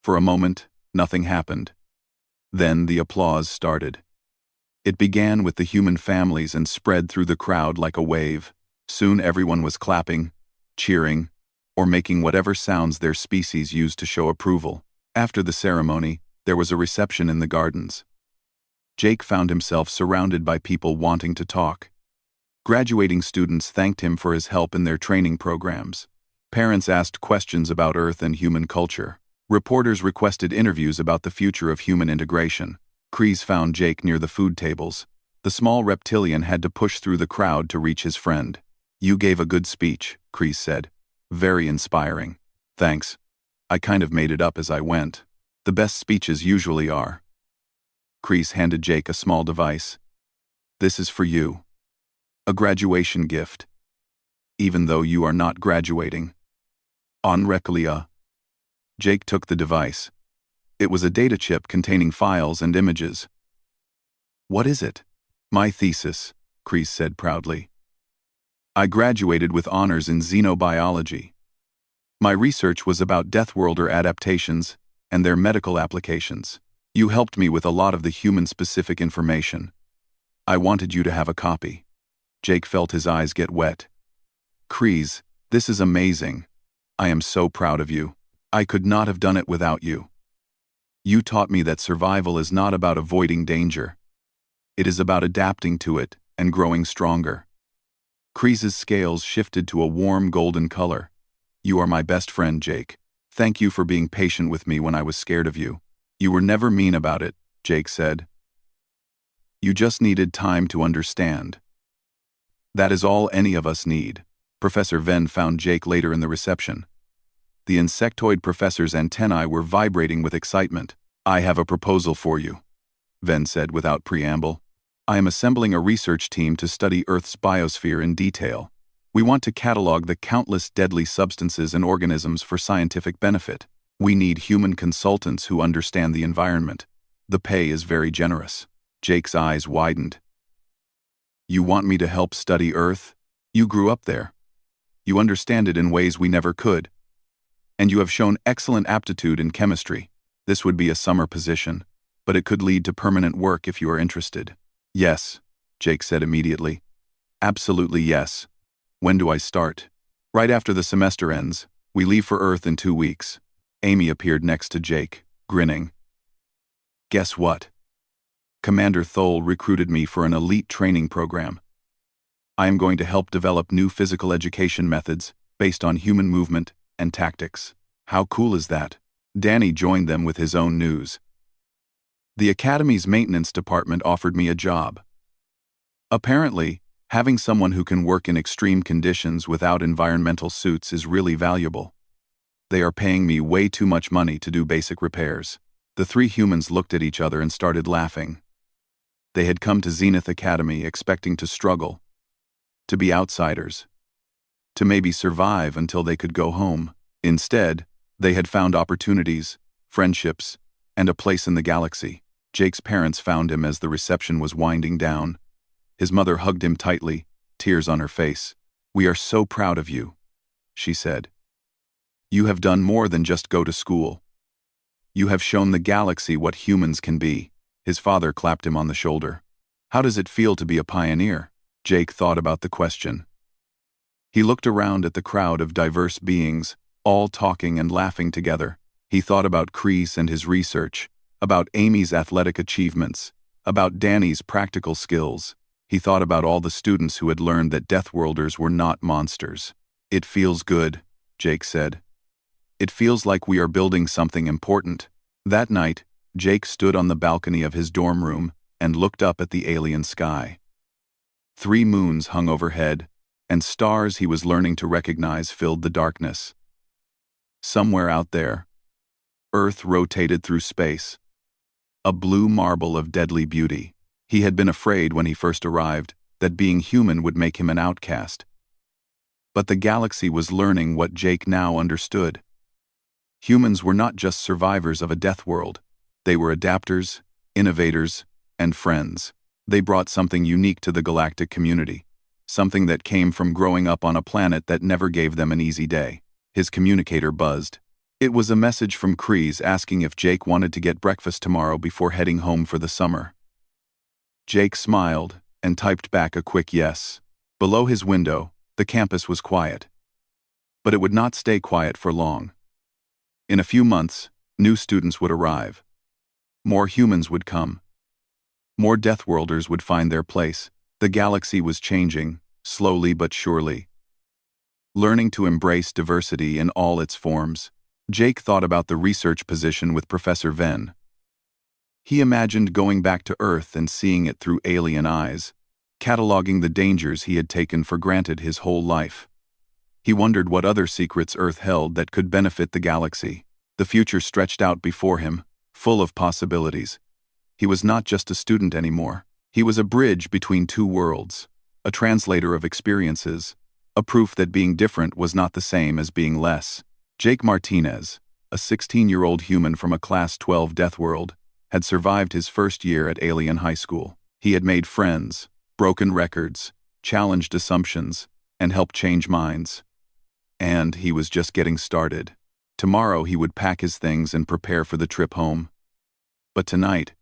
For a moment, Nothing happened. Then the applause started. It began with the human families and spread through the crowd like a wave. Soon everyone was clapping, cheering, or making whatever sounds their species used to show approval. After the ceremony, there was a reception in the gardens. Jake found himself surrounded by people wanting to talk. Graduating students thanked him for his help in their training programs. Parents asked questions about Earth and human culture. Reporters requested interviews about the future of human integration. Kreese found Jake near the food tables. The small reptilian had to push through the crowd to reach his friend. "You gave a good speech," Kreese said. "Very inspiring." "Thanks. I kind of made it up as I went. The best speeches usually are." Kreese handed Jake a small device. "This is for you. A graduation gift. Even though you are not graduating. En recueillia." Jake took the device. It was a data chip containing files and images. "What is it?" "My thesis," Kreese said proudly. "I graduated with honors in xenobiology. My research was about Deathworlder adaptations and their medical applications. You helped me with a lot of the human-specific information. I wanted you to have a copy." Jake felt his eyes get wet. "Kreese, this is amazing. I am so proud of you. I could not have done it without you. You taught me that survival is not about avoiding danger. It is about adapting to it and growing stronger." Kreese's scales shifted to a warm golden color. "You are my best friend, Jake. Thank you for being patient with me when I was scared of you." "You were never mean about it," Jake said. "You just needed time to understand. That is all any of us need." Professor Venn found Jake later in the reception. The insectoid professor's antennae were vibrating with excitement. "I have a proposal for you," Venn said without preamble. "I am assembling a research team to study Earth's biosphere in detail. We want to catalog the countless deadly substances and organisms for scientific benefit. We need human consultants who understand the environment. The pay is very generous." Jake's eyes widened. "You want me to help study Earth? You grew up there. You understand it in ways we never could. And you have shown excellent aptitude in chemistry. This would be a summer position, but it could lead to permanent work if you are interested." "Yes," Jake said immediately. "Absolutely yes. When do I start?" "Right after the semester ends. We leave for Earth in 2 weeks." Amy appeared next to Jake, grinning. "Guess what? Commander Thole recruited me for an elite training program. I am going to help develop new physical education methods based on human movement and tactics." "How cool is that?" Danny joined them with his own news. "The Academy's maintenance department offered me a job. Apparently, having someone who can work in extreme conditions without environmental suits is really valuable. They are paying me way too much money to do basic repairs." The three humans looked at each other and started laughing. They had come to Zenith Academy expecting to struggle, to be outsiders, to maybe survive until they could go home. Instead, they had found opportunities, friendships, and a place in the galaxy. Jake's parents found him as the reception was winding down. His mother hugged him tightly, tears on her face. "We are so proud of you," she said. "You have done more than just go to school. You have shown the galaxy what humans can be." His father clapped him on the shoulder. "How does it feel to be a pioneer?" Jake thought about the question. He looked around at the crowd of diverse beings, all talking and laughing together. He thought about Kreese and his research, about Amy's athletic achievements, about Danny's practical skills. He thought about all the students who had learned that Deathworlders were not monsters. "It feels good," Jake said. "It feels like we are building something important." That night, Jake stood on the balcony of his dorm room and looked up at the alien sky. 3 moons hung overhead, and stars he was learning to recognize filled the darkness. Somewhere out there, Earth rotated through space, a blue marble of deadly beauty. He had been afraid when he first arrived that being human would make him an outcast. But the galaxy was learning what Jake now understood. Humans were not just survivors of a death world. They were adapters, innovators, and friends. They brought something unique to the galactic community, something that came from growing up on a planet that never gave them an easy day. His communicator buzzed. It was a message from Kreese asking if Jake wanted to get breakfast tomorrow before heading home for the summer. Jake smiled and typed back a quick yes. Below his window, the campus was quiet. But it would not stay quiet for long. In a few months, new students would arrive. More humans would come. More Deathworlders would find their place. The galaxy was changing, slowly but surely. Learning to embrace diversity in all its forms, Jake thought about the research position with Professor Venn. He imagined going back to Earth and seeing it through alien eyes, cataloging the dangers he had taken for granted his whole life. He wondered what other secrets Earth held that could benefit the galaxy. The future stretched out before him, full of possibilities. He was not just a student anymore. He was a bridge between two worlds, a translator of experiences, a proof that being different was not the same as being less. Jake Martinez, a 16-year-old human from a Class 12 Deathworld, had survived his first year at Alien High School. He had made friends, broken records, challenged assumptions, and helped change minds. And he was just getting started. Tomorrow he would pack his things and prepare for the trip home. But tonight,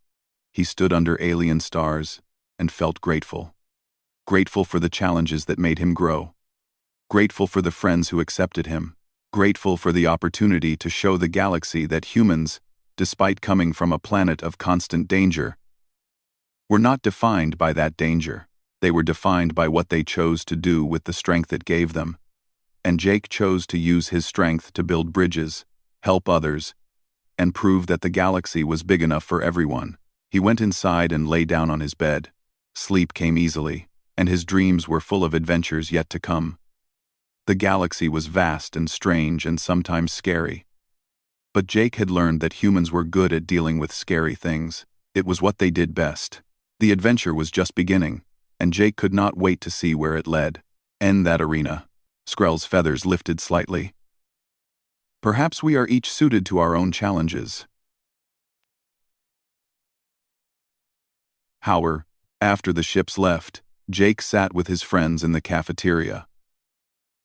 he stood under alien stars and felt grateful. Grateful for the challenges that made him grow. Grateful for the friends who accepted him. Grateful for the opportunity to show the galaxy that humans, despite coming from a planet of constant danger, were not defined by that danger. They were defined by what they chose to do with the strength it gave them. And Jake chose to use his strength to build bridges, help others, and prove that the galaxy was big enough for everyone. He went inside and lay down on his bed. Sleep came easily, and his dreams were full of adventures yet to come. The galaxy was vast and strange and sometimes scary. But Jake had learned that humans were good at dealing with scary things. It was what they did best. The adventure was just beginning, and Jake could not wait to see where it led. End that arena. Skrell's feathers lifted slightly. Perhaps we are each suited to our own challenges. However, after the ships left, Jake sat with his friends in the cafeteria.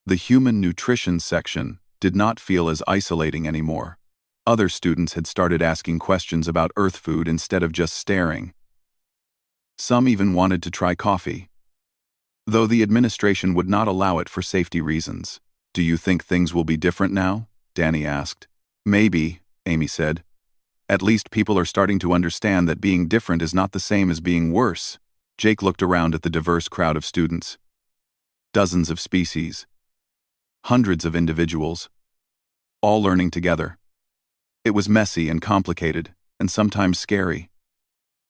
The human nutrition section did not feel as isolating anymore. Other students had started asking questions about Earth food instead of just staring. Some even wanted to try coffee, though the administration would not allow it for safety reasons. "Do you think things will be different now?" Danny asked. "Maybe," Amy said. "At least people are starting to understand that being different is not the same as being worse." Jake looked around at the diverse crowd of students. Dozens of species. Hundreds of individuals. All learning together. It was messy and complicated, and sometimes scary.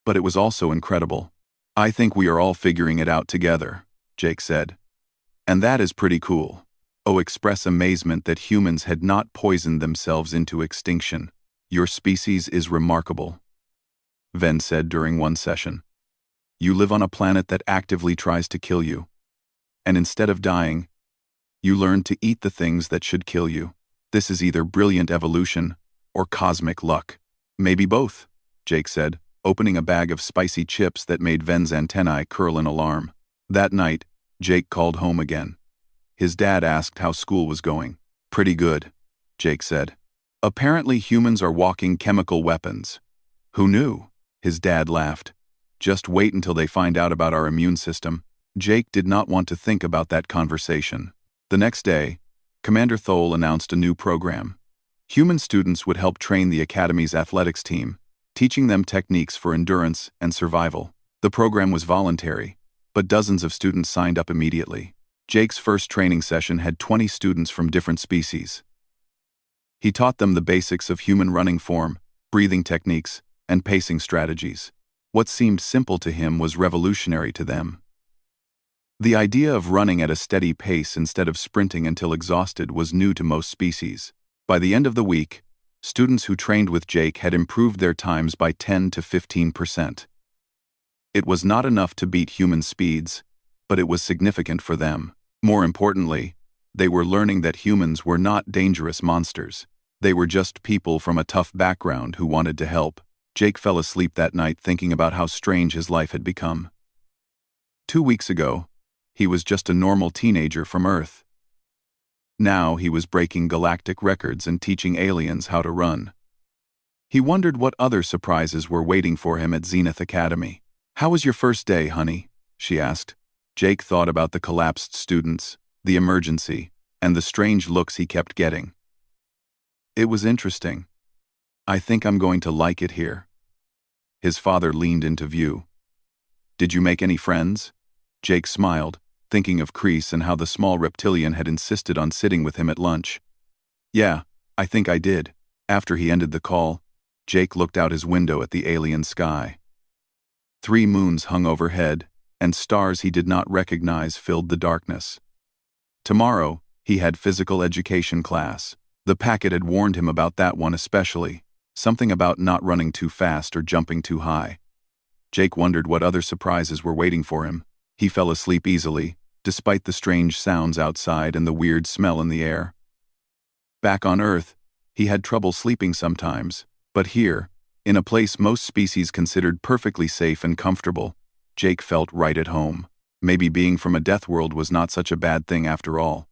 But it was also incredible. "I think we are all figuring it out together," Jake said. "And that is pretty cool." Oh, express amazement that humans had not poisoned themselves into extinction. "Your species is remarkable," Venn said during one session. "You live on a planet that actively tries to kill you. And instead of dying, you learn to eat the things that should kill you. This is either brilliant evolution or cosmic luck." "Maybe both," Jake said, opening a bag of spicy chips that made Venn's antennae curl in alarm. That night, Jake called home again. His dad asked how school was going. "Pretty good," Jake said. "Apparently humans are walking chemical weapons." "Who knew?" His dad laughed. "Just wait until they find out about our immune system." Jake did not want to think about that conversation. The next day, Commander Thole announced a new program. Human students would help train the Academy's athletics team, teaching them techniques for endurance and survival. The program was voluntary, but dozens of students signed up immediately. Jake's first training session had 20 students from different species. He taught them the basics of human running form, breathing techniques, and pacing strategies. What seemed simple to him was revolutionary to them. The idea of running at a steady pace instead of sprinting until exhausted was new to most species. By the end of the week, students who trained with Jake had improved their times by 10 to 15%. It was not enough to beat human speeds, but it was significant for them. More importantly, they were learning that humans were not dangerous monsters. They were just people from a tough background who wanted to help. Jake fell asleep that night thinking about how strange his life had become. 2 weeks ago, he was just a normal teenager from Earth. Now he was breaking galactic records and teaching aliens how to run. He wondered what other surprises were waiting for him at Zenith Academy. "How was your first day, honey?" she asked. Jake thought about the collapsed students, the emergency, and the strange looks he kept getting. "It was interesting. I think I'm going to like it here." His father leaned into view. "Did you make any friends?" Jake smiled, thinking of Kreese and how the small reptilian had insisted on sitting with him at lunch. "Yeah, I think I did." After he ended the call, Jake looked out his window at the alien sky. 3 moons hung overhead, and stars he did not recognize filled the darkness. Tomorrow, he had physical education class. The packet had warned him about that one especially, something about not running too fast or jumping too high. Jake wondered what other surprises were waiting for him. He fell asleep easily, despite the strange sounds outside and the weird smell in the air. Back on Earth, he had trouble sleeping sometimes, but here, in a place most species considered perfectly safe and comfortable, Jake felt right at home. Maybe being from a death world was not such a bad thing after all.